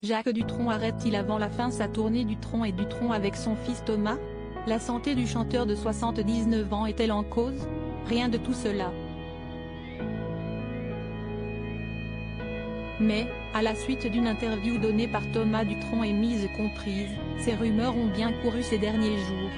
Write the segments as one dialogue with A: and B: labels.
A: Jacques Dutronc arrête-t-il avant la fin sa tournée Dutronc et Dutronc avec son fils Thomas? La santé du chanteur de 79 ans est-elle en cause? Rien de tout cela. Mais, à la suite d'une interview donnée par Thomas Dutronc et mise comprise, ces rumeurs ont bien couru ces derniers jours.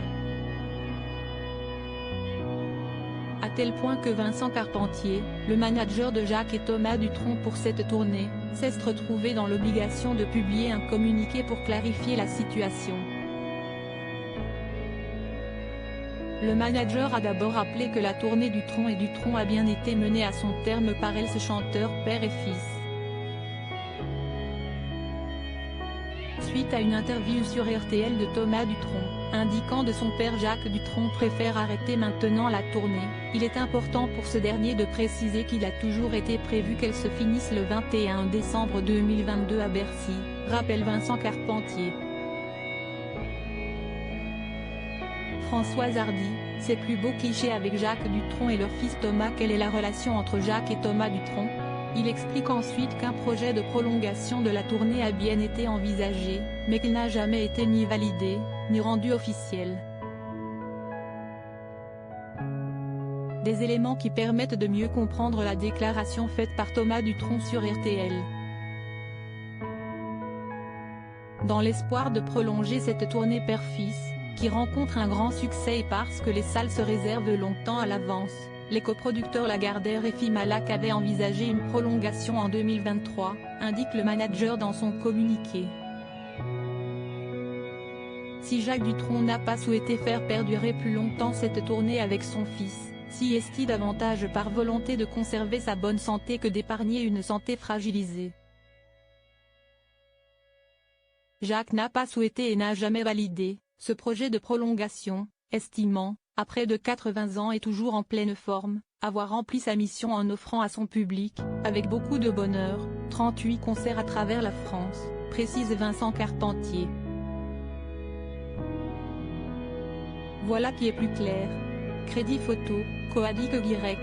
A: À tel point que Vincent Carpentier, le manager de Jacques et Thomas Dutronc pour cette tournée, s'est retrouvé dans l'obligation de publier un communiqué pour clarifier la situation. Le manager a d'abord rappelé que la tournée Dutronc et Dutronc a bien été menée à son terme par ce chanteur père et fils. Suite à une interview sur RTL de Thomas Dutronc, indiquant de son père Jacques Dutronc préfère arrêter maintenant la tournée, il est important pour ce dernier de préciser qu'il a toujours été prévu qu'elle se finisse le 21 décembre 2022 à Bercy, rappelle Vincent Carpentier. Françoise Hardy, ses plus beaux clichés avec Jacques Dutronc et leur fils Thomas. Quelle est la relation entre Jacques et Thomas Dutronc? Il explique ensuite qu'un projet de prolongation de la tournée a bien été envisagé, mais qu'il n'a jamais été ni validé, ni rendu officiel. Des éléments qui permettent de mieux comprendre la déclaration faite par Thomas Dutronc sur RTL. Dans l'espoir de prolonger cette tournée père-fils, qui rencontre un grand succès et parce que les salles se réservent longtemps à l'avance, les coproducteurs Lagardère et Filmalak avaient envisagé une prolongation en 2023, indique le manager dans son communiqué. Si Jacques Dutronc n'a pas souhaité faire perdurer plus longtemps cette tournée avec son fils, si est-il davantage par volonté de conserver sa bonne santé que d'épargner une santé fragilisée. Jacques n'a pas souhaité et n'a jamais validé ce projet de prolongation, estimant, à près de 80 ans et toujours en pleine forme, avoir rempli sa mission en offrant à son public, avec beaucoup de bonheur, 38 concerts à travers la France, précise Vincent Carpentier. Voilà qui est plus clair. Crédit photo, Coadic Guirec.